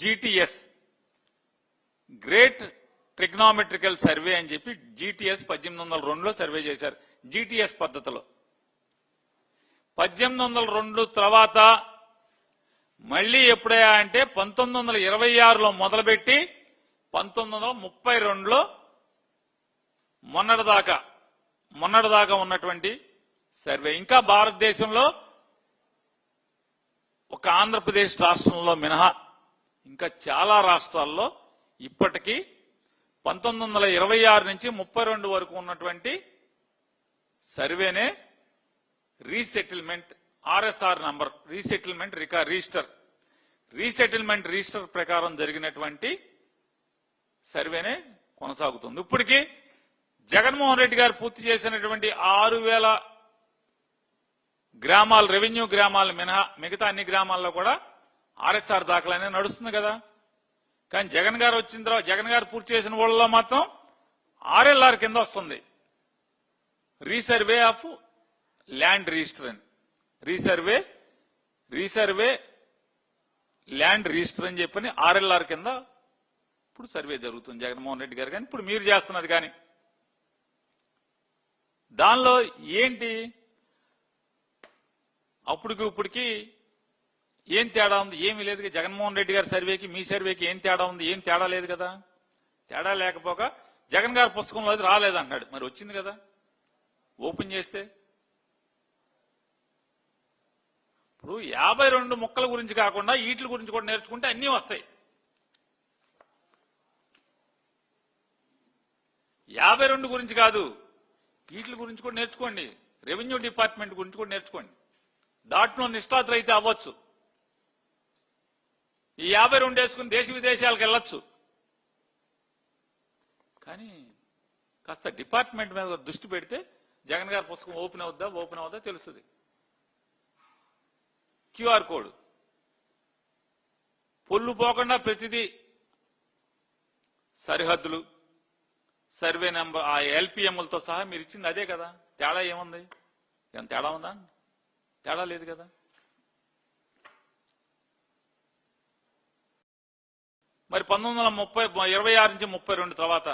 GTS, great trigonometrical survey అని చెప్పి GTS 1802లో survey చేశారు. జీటీఎస్ పద్ధతిలో 1802 తర్వాత మళ్ళీ ఎప్పుడయ్యా అంటే 1926లో మొదలుపెట్టి 1932లో మొన్నటిదాకా ఉన్నటువంటి సర్వే. ఇంకా భారతదేశంలో ఒక ఆంధ్రప్రదేశ్ రాష్ట్రంలో మినహా ఇంకా చాలా రాష్ట్రాల్లో ఇప్పటికీ 1926 నుంచి 32 వరకు ఉన్నటువంటి సర్వేనే resettlement RSR number, resettlement register ప్రకారం జరిగినటువంటి సర్వేనే కొనసాగుతుంది. ఇప్పటికీ జగన్మోహన్ రెడ్డి గారు పూర్తి చేసినటువంటి 6000 గ్రామాలు, రెవెన్యూ గ్రామాలు మినహా మిగతా అన్ని గ్రామాల్లో కూడా ఆర్ఎస్ఆర్ దాఖలనే నడుస్తుంది కదా. కానీ జగన్ గారు వచ్చిన తర్వాత, జగన్ గారు పూర్తి చేసిన వాళ్ళలో మాత్రం ఆర్ఎల్ఆర్ కింద వస్తుంది, రీసర్వే ఆఫ్ ల్యాండ్ రిజిస్టర్ అని, రీసర్వే ల్యాండ్ రిజిస్టర్ అని చెప్పని ఆర్ఎల్ఆర్ కింద ఇప్పుడు సర్వే జరుగుతుంది జగన్మోహన్ రెడ్డి గారు. కానీ ఇప్పుడు మీరు చేస్తున్నది కానీ దానిలో ఏంటి, అప్పటికి ఇప్పటికి ఏం తేడా ఉంది? ఏమీ లేదు. జగన్మోహన్ రెడ్డి గారి సర్వేకి మీ సర్వేకి ఏం తేడా ఉంది? ఏం తేడా లేదు కదా. తేడా లేకపోగా జగన్ గారి పుస్తకంలో అది రాలేదన్నాడు, మరి వచ్చింది కదా ఓపెన్ చేస్తే. ఇప్పుడు 52 ముక్కల గురించి కాకుండా వీటి గురించి కూడా నేర్చుకుంటే అన్నీ వస్తాయి. 52 గురించి కాదు, వీటి గురించి కూడా నేర్చుకోండి. రెవెన్యూ డిపార్ట్మెంట్ గురించి కూడా నేర్చుకోండి. దాంట్లో నిష్ఠాతులు అయితే అవ్వచ్చు. ఈ 52 వేసుకుని దేశ విదేశాలకు వెళ్ళొచ్చు. కానీ కాస్త డిపార్ట్మెంట్ మీద దృష్టి పెడితే జగన్ గారి పుస్తకం ఓపెన్ అవుద్దా తెలుస్తుంది. క్యూఆర్ కోడ్ పొల్లు పోకుండా ప్రతిదీ సరిహద్దులు, సర్వే నెంబర్, ఆ ఎల్పిఎంలతో సహా మీరు ఇచ్చింది అదే కదా. తేడా ఏముంది? ఏం తేడా ఉందా? తేడా లేదు కదా. మరి 1926 నుంచి 32 తర్వాత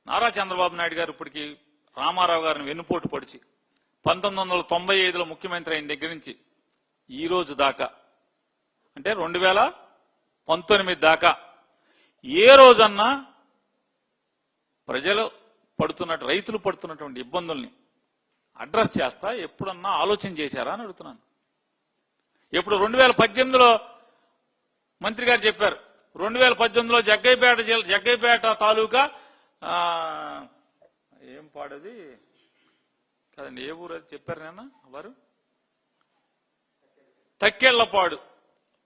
నారా చంద్రబాబు నాయుడు గారు ఇప్పటికి రామారావు గారిని వెన్నుపోటు పొడిచి 1995లో ముఖ్యమంత్రి అయిన దగ్గర నుంచి ఈ రోజు దాకా, అంటే 2019 దాకా ఏ రోజన్నా రైతులు పడుతున్నటువంటి ఇబ్బందుల్ని అడ్రస్ చేస్తా ఎప్పుడన్నా ఆలోచన చేశారా అని అడుగుతున్నాను. ఇప్పుడు 2018లో మంత్రి గారు చెప్పారు, 2018లో జగ్గైపేట తాలూకా ఏం పాడది కదండి, ఏ ఊరు అది చెప్పారు నాన్న వారు,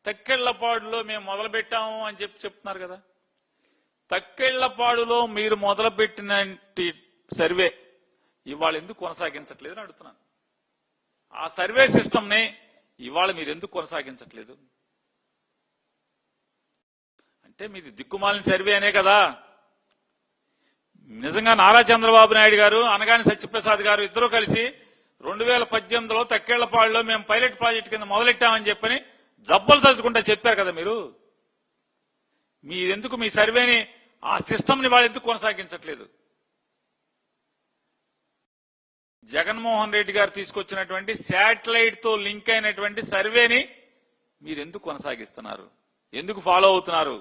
తక్కెళ్లపాడులో మేము మొదలు పెట్టాము అని చెప్తున్నారు కదా. తక్కెళ్లపాడులో మీరు మొదలుపెట్టిన సర్వే ఇవాళ ఎందుకు కొనసాగించట్లేదని అడుగుతున్నాను. ఆ సర్వే సిస్టమ్ ని ఇవాళ మీరు ఎందుకు కొనసాగించట్లేదు? అంటే మీది దిక్కుమాలిన సర్వే అనే కదా. నిజంగా నారా చంద్రబాబు నాయుడు గారు, అనగాని సత్యప్రసాద్ గారు ఇద్దరూ కలిసి 2018లో తక్కెళ్లపాడులో మేము పైలట్ ప్రాజెక్ట్ కింద మొదలెట్టామని చెప్పని జబ్బలు తలుచుకుంటా చెప్పారు కదా మీరు. మీరెందుకు మీ సర్వేని, ఆ సిస్టమ్ ని వాళ్ళు ఎందుకు కొనసాగించట్లేదు? జగన్మోహన్ రెడ్డి గారు తీసుకొచ్చినటువంటి శాటిలైట్ తో లింక్ అయినటువంటి సర్వేని మీరు ఎందుకు కొనసాగిస్తున్నారు? ఎందుకు ఫాలో అవుతున్నారు?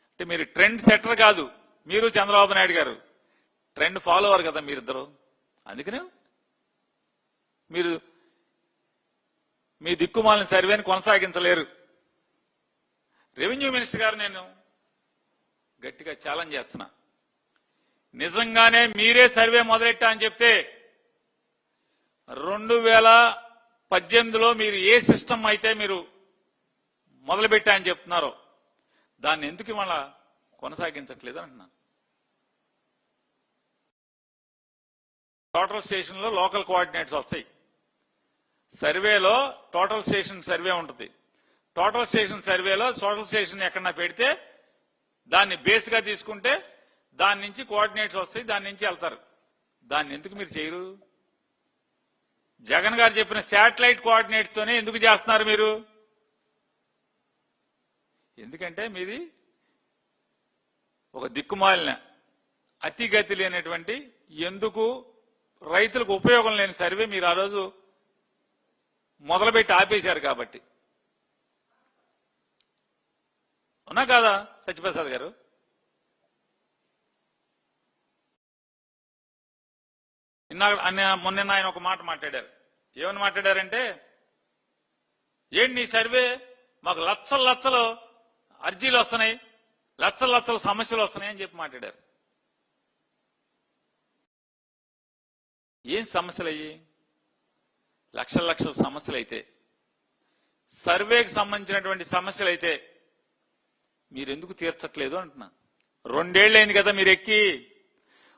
అంటే మీరు ట్రెండ్ సెటర్ కాదు, మీరు చంద్రబాబు నాయుడు గారు ట్రెండ్ ఫాలోవర్ కదా మీరిద్దరు. అందుకనే మీరు మీ దిక్కుమాలిన సర్వేని కొనసాగించలేరు. రెవెన్యూ మినిస్టర్ గారు నేను గట్టిగా ఛాలెంజ్ చేస్తున్నా, నిజంగానే మీరే సర్వే మొదలెట్టా అని చెప్తే 2018లో మీరు ఏ సిస్టమ్ అయితే మీరు మొదలుపెట్టా అని చెప్తున్నారో దాన్ని ఎందుకు మళ్ళా కొనసాగించట్లేదు అంటున్నాను. టోటల్ స్టేషన్ లో లోకల్ కోఆర్డినేట్స్ వస్తాయి. సర్వేలో టోటల్ స్టేషన్ సర్వే ఉంటుంది. టోటల్ స్టేషన్ సర్వేలో టోటల్ స్టేషన్ ఎక్కడన్నా పెడితే దాన్ని బేస్ గా తీసుకుంటే దాని నుంచి కోఆర్డినేట్స్ వస్తాయి, దాని నుంచి వెళ్తారు. దాన్ని ఎందుకు మీరు చేయరు? జగన్ గారు చెప్పిన శాటిలైట్ కోఆర్డినేట్స్ తోనే ఎందుకు చేస్తున్నారు మీరు? ఎందుకంటే మీది ఒక దిక్కుమాలిన అతిగతి లేనటువంటి, ఎందుకు రైతులకు ఉపయోగం లేని సర్వే మీరు ఆ రోజు మొదలుపెట్టి ఆపేశారు కాబట్టి. ఉన్నా కాదా సత్యప్రసాద్ గారు? మొన్న ఆయన ఒక మాట మాట్లాడారు. ఏమని మాట్లాడారంటే, ఏంటి నీ సర్వే, మాకు లక్షల లక్షలు అర్జీలు వస్తున్నాయి, లక్షల లక్షల సమస్యలు వస్తున్నాయి అని చెప్పి మాట్లాడారు. ఏం సమస్యలు అయ్యి? లక్షల లక్షల సమస్యలు అయితే, సర్వేకి సంబంధించినటువంటి సమస్యలు అయితే మీరు ఎందుకు తీర్చట్లేదు అంటున్నా. 2 ఏళ్ళు అయింది కదా మీరు ఎక్కి.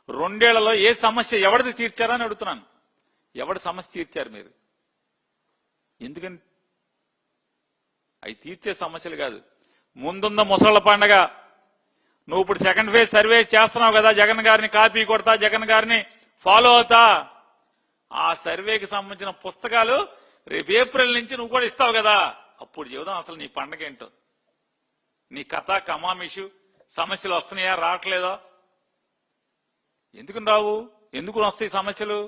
2 ఏళ్లలో ఏ సమస్య ఎవరిది తీర్చారని అడుగుతున్నాను. ఎవరి సమస్య తీర్చారు మీరు? ఎందుకని? అవి తీర్చే సమస్యలు కాదు. ముందున్న ముసళ్ల పండగ, నువ్వు ఇప్పుడు సెకండ్ ఫేజ్ సర్వే చేస్తున్నావు కదా, జగన్ గారిని కాపీ కొడతా, జగన్ గారిని ఫాలో అవుతా. ఆ సర్వేకి సంబంధించిన పుస్తకాలు రేపు ఏప్రిల్ నుంచి నువ్వు కూడా ఇస్తావు కదా, అప్పుడు చెబుదాం అసలు నీ పండగ ఏంటో, నీ కథ కమామిషు. సమస్యలు వస్తున్నాయా రావట్లేదా? ఎందుకు రావు? ఎందుకు వస్తాయి సమస్యలు?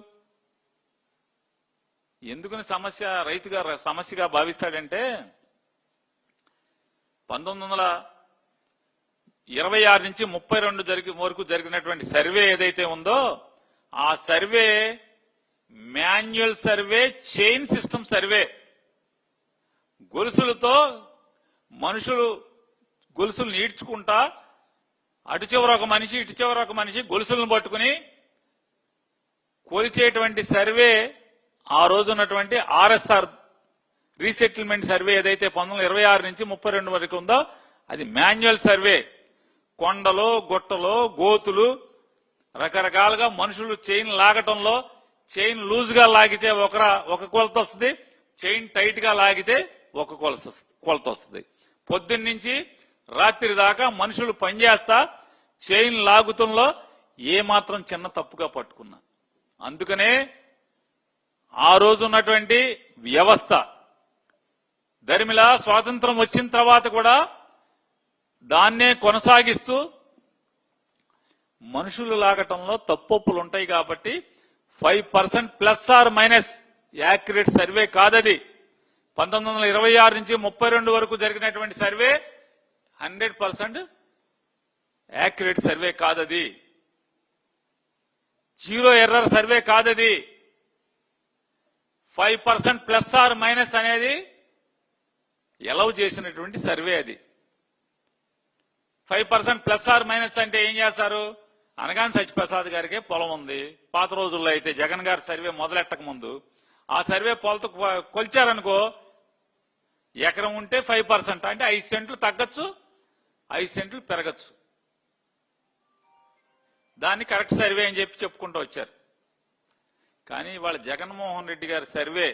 ఎందుకని సమస్య రైతుగా సమస్యగా భావిస్తాడంటే, 1926 నుంచి 32 వరకు జరిగినటువంటి సర్వే ఏదైతే ఉందో, ఆ survey manual survey, chain system survey. గొలుసులతో మనుషులు గొలుసులు ఈడ్చుకుంటా, అటు చివర ఒక మనిషి ఇటు చివర ఒక మనిషి గొలుసులను పట్టుకుని కొలిచేటువంటి సర్వే ఆ రోజు ఉన్నటువంటి ఆర్ఎస్ఆర్ రీసెటిల్మెంట్ సర్వే ఏదైతే 1926 నుంచి 32 వరకు ఉందో అది మాన్యువల్ సర్వే. కొండలో గుట్టలో గోతులు రకరకాలుగా మనుషులు చైన్ లాగటంలో, చైన్ లూజ్ గా లాగితే ఒక కొలత వస్తుంది, చైన్ టైట్ గా లాగితే ఒక కొలత వస్తుంది. పొద్దున్న నుంచి రాత్రి దాకా మనుషులు పనిచేస్తా చైన్ లాగుతంలో ఏ మాత్రం చిన్న తప్పుగా పట్టుకున్నా. అందుకనే ఆ రోజు ఉన్నటువంటి వ్యవస్థ దరిమిలా స్వాతంత్రం వచ్చిన తర్వాత కూడా దాన్నే కొనసాగిస్తూ, మనుషులు లాగటంలో తప్పొప్పులు ఉంటాయి కాబట్టి 5% plus or minus accurate survey కాదది. 1926 నుంచి 32 వరకు జరిగినటువంటి సర్వే 100% యాక్యురేట్ సర్వే కాదది. జీరో ఎర్రర్ సర్వే కాదది. 5% ప్లస్ ఆర్ మైనస్ అనేది ఎలౌ చేసినటువంటి సర్వే అది. 5% ప్లస్ ఆర్ మైనస్ అంటే ఏం చేస్తారు? అనగానే సత్యప్రసాద్ గారికి పొలం ఉంది. పాత రోజుల్లో అయితే జగన్ గారి సర్వే మొదలెట్టక ముందు ఆ సర్వే పొలతో కొలిచారనుకో, ఎకరం ఉంటే 5% అంటే 5 సెంట్లు తగ్గచ్చు, 5 సెంట్లు పెరగచ్చు. దాన్ని కరెక్ట్ సర్వే అని చెప్పి చెప్పుకుంటూ వచ్చారు. కానీ వాళ్ళ జగన్మోహన్ రెడ్డి గారి సర్వే